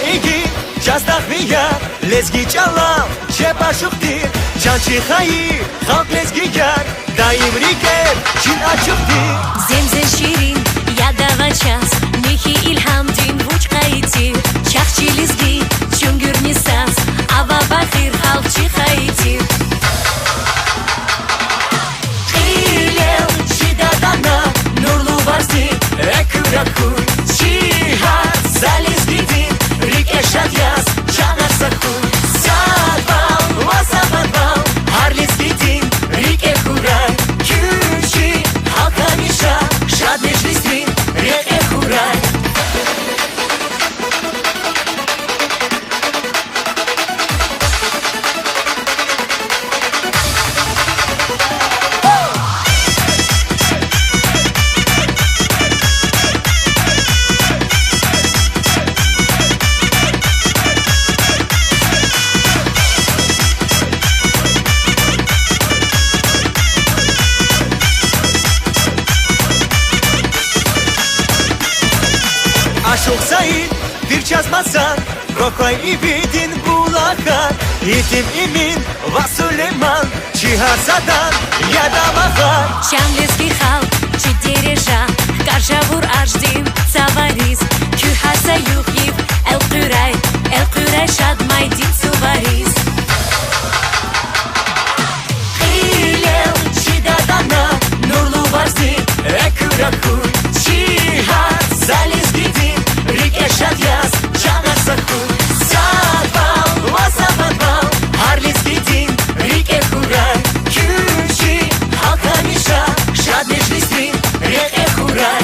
Igi, Jastahviya, Lezgi Chalal, Shepashuktir, Chanchi Khayi, Khalk Lezgigar, Daim Riker, Chin Achuktir. Zemze shirin, yadava chas, Mihi ilham din vuch qayitir, Chaqchi lizgi, chungur nisas, Ava bakhir khalqchi qayitir. Qilel, Shidadana, Nurlu Varzi, Ekurakur, Chihar, Zalizgidin, Rikeshadyas, Chanar Sakur, Sadbal, Wasabadbal, Harlizgidin, Rikekuray, Kyuchi, Halkamisha, Shadneshlistin, Rekekuray. Ashok Said, Dirchas Masan, Kokoy Ibidin Bulakar, Itim Imin, Vasuleman, Chihar Sadan, Yadamahar. Cham lizgi khalq, chi dereja, Karjavur ajdin, Tsavaris, Kyuhasa yughib, El Quray shad maydin suvaris. Qilel, Shidadana, Nurlu Varzi, Ekurakur, Chihar, Zalizgidin, Rikeshadyas, Chanar Sakur, Sadbal, Wasabadbal, Harlizgidin, Rikekuray, Kyuchi, Halkamisha, Shadneshlistin, Rekekuray.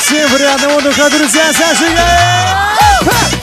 Всем приятного отдыха, друзья, зажигай!